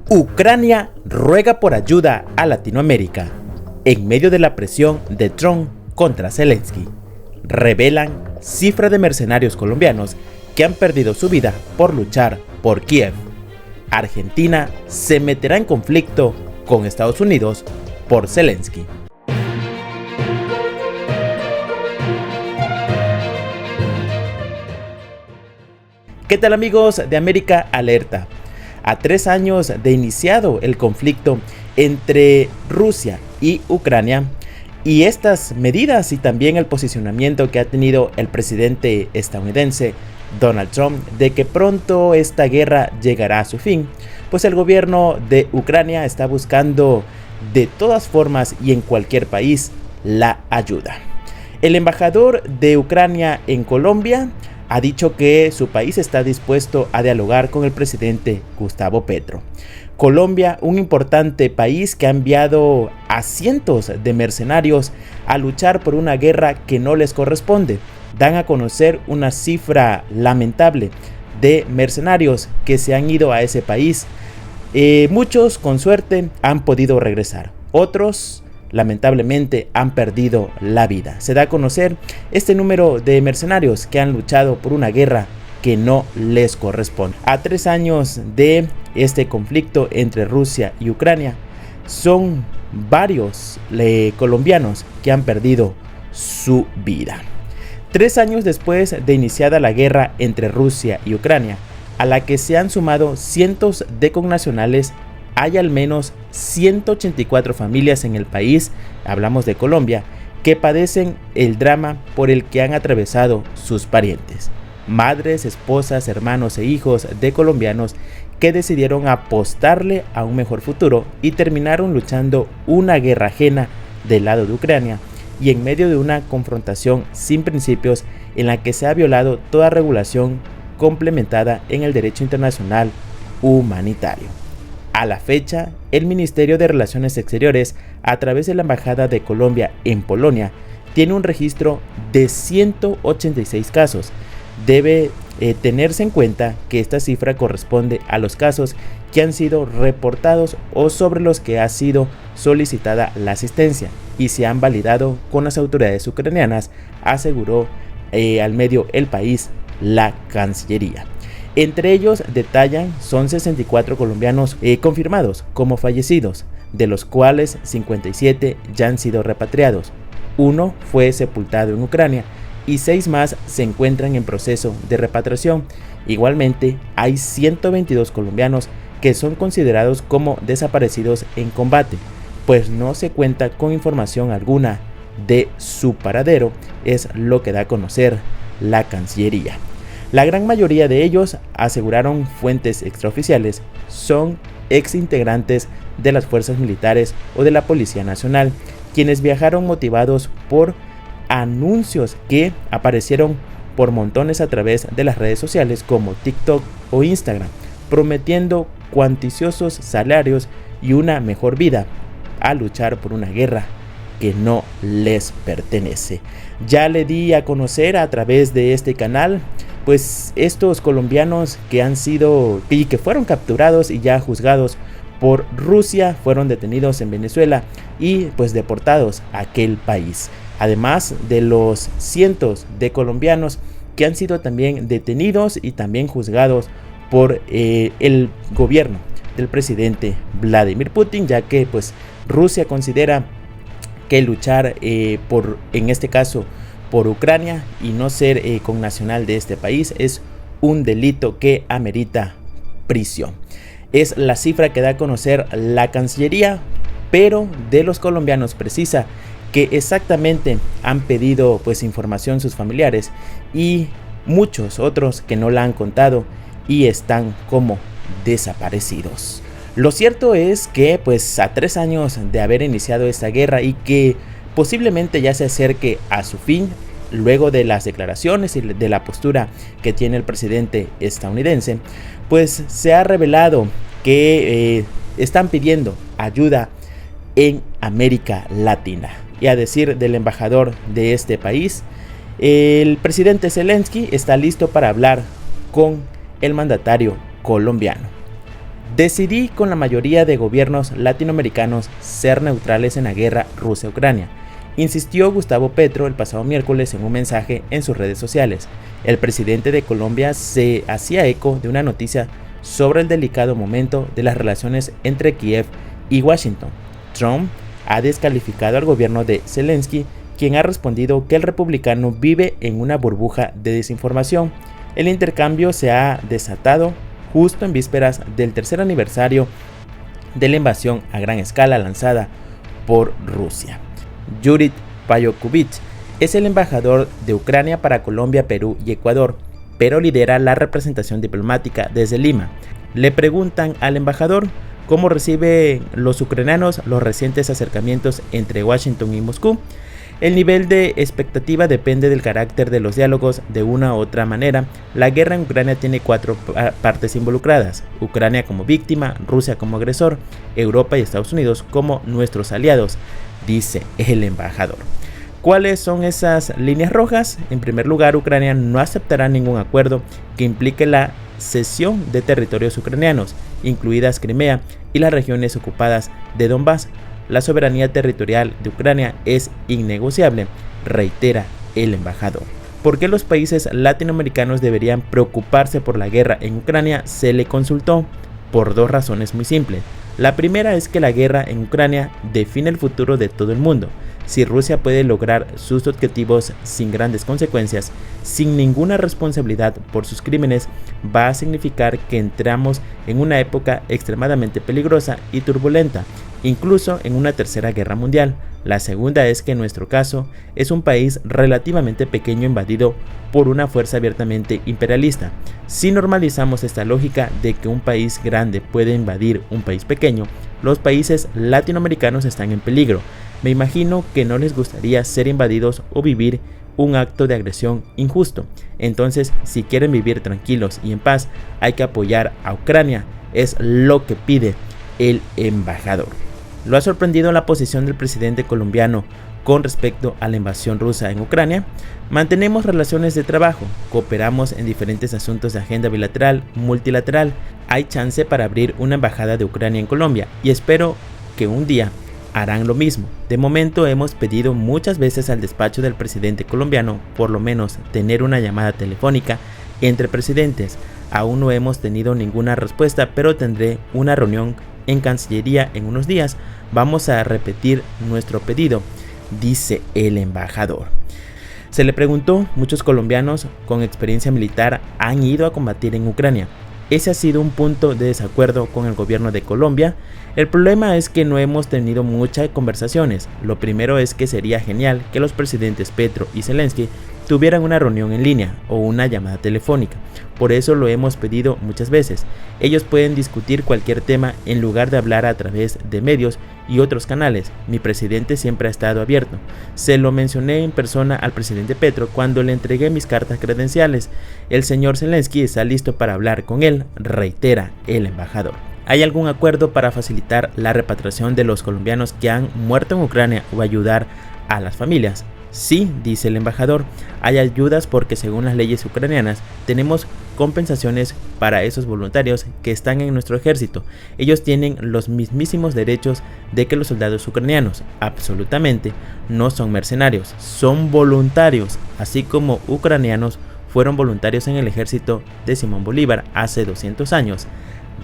Ucrania ruega por ayuda a Latinoamérica en medio de la presión de Trump contra Zelensky. Revelan cifra de mercenarios colombianos que han perdido su vida por luchar por Kiev. Argentina se meterá en conflicto con Estados Unidos por Zelensky. ¿Qué tal, amigos de América Alerta? A 3 años de iniciado el conflicto entre Rusia y Ucrania, y estas medidas y también el posicionamiento que ha tenido el presidente estadounidense Donald Trump de que pronto esta guerra llegará a su fin, pues el gobierno de Ucrania está buscando de todas formas y en cualquier país la ayuda. El embajador de Ucrania en Colombia ha dicho que su país está dispuesto a dialogar con el presidente Gustavo Petro. Colombia, un importante país que ha enviado a cientos de mercenarios a luchar por una guerra que no les corresponde, dan a conocer una cifra lamentable de mercenarios que se han ido a ese país. Muchos, con suerte, han podido regresar. Otros, lamentablemente, han perdido la vida. Se da a conocer este número de mercenarios que han luchado por una guerra que no les corresponde. A 3 años de este conflicto entre Rusia y Ucrania, son varios colombianos que han perdido su vida. 3 años después de iniciada la guerra entre Rusia y Ucrania, a la que se han sumado cientos de connacionales, hay al menos 184 familias en el país, hablamos de Colombia, que padecen el drama por el que han atravesado sus parientes. Madres, esposas, hermanos e hijos de colombianos que decidieron apostarle a un mejor futuro y terminaron luchando una guerra ajena del lado de Ucrania y en medio de una confrontación sin principios en la que se ha violado toda regulación complementada en el derecho internacional humanitario. A la fecha, el Ministerio de Relaciones Exteriores, a través de la Embajada de Colombia en Polonia, tiene un registro de 186 casos. Debe tenerse en cuenta que esta cifra corresponde a los casos que han sido reportados o sobre los que ha sido solicitada la asistencia y se han validado con las autoridades ucranianas, aseguró al medio El País la Cancillería. Entre ellos detallan son 64 colombianos confirmados como fallecidos, de los cuales 57 ya han sido repatriados. Uno fue sepultado en Ucrania y 6 más se encuentran en proceso de repatriación. Igualmente hay 122 colombianos que son considerados como desaparecidos en combate, pues no se cuenta con información alguna de su paradero, es lo que da a conocer la Cancillería. La gran mayoría de ellos, aseguraron fuentes extraoficiales, son exintegrantes de las fuerzas militares o de la Policía Nacional, quienes viajaron motivados por anuncios que aparecieron por montones a través de las redes sociales como TikTok o Instagram, prometiendo cuantiosos salarios y una mejor vida a luchar por una guerra que no les pertenece. Ya le di a conocer a través de este canal pues estos colombianos que han sido y que fueron capturados y ya juzgados por Rusia, fueron detenidos en Venezuela y pues deportados a aquel país, además de los cientos de colombianos que han sido también detenidos y también juzgados por el gobierno del presidente Vladimir Putin, ya que pues Rusia considera que luchar en este caso por Ucrania y no ser connacional de este país es un delito que amerita prisión. Es la cifra que da a conocer la Cancillería, pero de los colombianos precisa que exactamente han pedido pues información sus familiares y muchos otros que no la han contado y están como desaparecidos. Lo cierto es que pues a 3 años de haber iniciado esta guerra y que posiblemente ya se acerque a su fin, luego de las declaraciones y de la postura que tiene el presidente estadounidense, pues se ha revelado que están pidiendo ayuda en América Latina. Y a decir del embajador de este país, el presidente Zelensky está listo para hablar con el mandatario colombiano. Decidí con la mayoría de gobiernos latinoamericanos ser neutrales en la guerra Rusia-Ucrania, insistió Gustavo Petro el pasado miércoles en un mensaje en sus redes sociales. El presidente de Colombia se hacía eco de una noticia sobre el delicado momento de las relaciones entre Kiev y Washington. Trump ha descalificado al gobierno de Zelensky, quien ha respondido que el republicano vive en una burbuja de desinformación. El intercambio se ha desatado justo en vísperas del tercer aniversario de la invasión a gran escala lanzada por Rusia. Yuri Payokubich es el embajador de Ucrania para Colombia, Perú y Ecuador, pero lidera la representación diplomática desde Lima. Le preguntan al embajador cómo reciben los ucranianos los recientes acercamientos entre Washington y Moscú. El nivel de expectativa depende del carácter de los diálogos. De una u otra manera, la guerra en Ucrania tiene 4 partes involucradas: Ucrania como víctima, Rusia como agresor, Europa y Estados Unidos como nuestros aliados, dice el embajador. ¿Cuáles son esas líneas rojas? En primer lugar, Ucrania no aceptará ningún acuerdo que implique la cesión de territorios ucranianos, incluidas Crimea y las regiones ocupadas de Donbass. La soberanía territorial de Ucrania es innegociable, reitera el embajador. ¿Por qué los países latinoamericanos deberían preocuparse por la guerra en Ucrania? Se le consultó por 2 razones muy simples. La primera es que la guerra en Ucrania define el futuro de todo el mundo. Si Rusia puede lograr sus objetivos sin grandes consecuencias, sin ninguna responsabilidad por sus crímenes, va a significar que entramos en una época extremadamente peligrosa y turbulenta, incluso en una tercera guerra mundial. La segunda es que en nuestro caso es un país relativamente pequeño invadido por una fuerza abiertamente imperialista. Si normalizamos esta lógica de que un país grande puede invadir un país pequeño, los países latinoamericanos están en peligro. Me imagino que no les gustaría ser invadidos o vivir un acto de agresión injusto. Entonces, si quieren vivir tranquilos y en paz, hay que apoyar a Ucrania, es lo que pide el embajador. ¿Lo ha sorprendido la posición del presidente colombiano con respecto a la invasión rusa en Ucrania? Mantenemos relaciones de trabajo, cooperamos en diferentes asuntos de agenda bilateral, multilateral. Hay chance para abrir una embajada de Ucrania en Colombia y espero que un día harán lo mismo. De momento hemos pedido muchas veces al despacho del presidente colombiano por lo menos tener una llamada telefónica entre presidentes. Aún no hemos tenido ninguna respuesta, pero tendré una reunión en Cancillería en unos días. Vamos a repetir nuestro pedido, dice el embajador. Se le preguntó, muchos colombianos con experiencia militar han ido a combatir en Ucrania. Ese ha sido un punto de desacuerdo con el gobierno de Colombia. El problema es que no hemos tenido muchas conversaciones. Lo primero es que sería genial que los presidentes Petro y Zelensky tuvieran una reunión en línea o una llamada telefónica. Por eso lo hemos pedido muchas veces. Ellos pueden discutir cualquier tema en lugar de hablar a través de medios y otros canales. Mi presidente siempre ha estado abierto. Se lo mencioné en persona al presidente Petro cuando le entregué mis cartas credenciales. El señor Zelensky está listo para hablar con él, reitera el embajador. ¿Hay algún acuerdo para facilitar la repatriación de los colombianos que han muerto en Ucrania o ayudar a las familias? Sí, dice el embajador, hay ayudas porque según las leyes ucranianas tenemos compensaciones para esos voluntarios que están en nuestro ejército. Ellos tienen los mismísimos derechos de que los soldados ucranianos. Absolutamente, no son mercenarios, son voluntarios, así como ucranianos fueron voluntarios en el ejército de Simón Bolívar hace 200 años,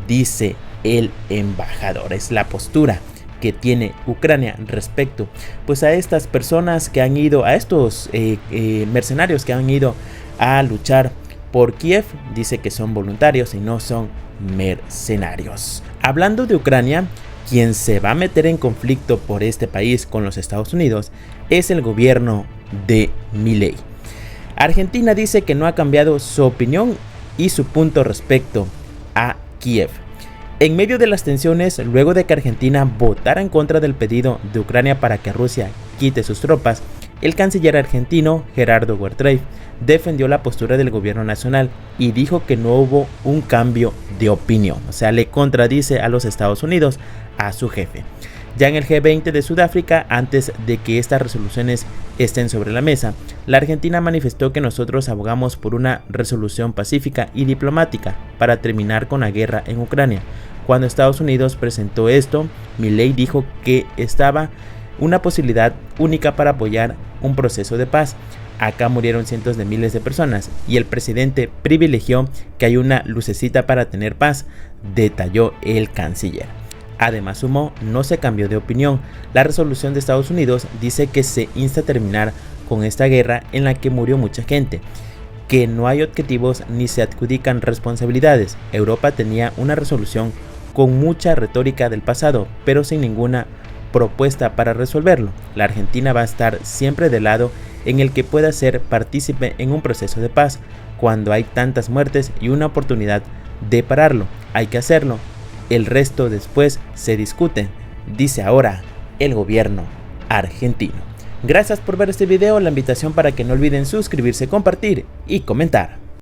dice el embajador. Es la postura que tiene Ucrania respecto pues a estas personas que han ido, a estos mercenarios que han ido a luchar por Kiev. Dice que son voluntarios y no son mercenarios. Hablando de Ucrania, quien se va a meter en conflicto por este país con los Estados Unidos es el gobierno de Milei. Argentina dice que no ha cambiado su opinión y su punto respecto a Kiev. En medio de las tensiones, luego de que Argentina votara en contra del pedido de Ucrania para que Rusia quite sus tropas, el canciller argentino Gerardo Wertheim defendió la postura del gobierno nacional y dijo que no hubo un cambio de opinión, o sea, le contradice a los Estados Unidos, a su jefe. Ya en el G20 de Sudáfrica, antes de que estas resoluciones estén sobre la mesa, la Argentina manifestó que nosotros abogamos por una resolución pacífica y diplomática para terminar con la guerra en Ucrania. Cuando Estados Unidos presentó esto, Milei dijo que estaba una posibilidad única para apoyar un proceso de paz. Acá murieron cientos de miles de personas y el presidente privilegió que hay una lucecita para tener paz, detalló el canciller. Además sumó, no se cambió de opinión. La resolución de Estados Unidos dice que se insta a terminar con esta guerra en la que murió mucha gente, que no hay objetivos ni se adjudican responsabilidades. Europa tenía una resolución con mucha retórica del pasado, pero sin ninguna propuesta para resolverlo. La Argentina va a estar siempre del lado en el que pueda ser partícipe en un proceso de paz. Cuando hay tantas muertes y una oportunidad de pararlo, hay que hacerlo. El resto después se discute, dice ahora el gobierno argentino. Gracias por ver este video, la invitación para que no olviden suscribirse, compartir y comentar.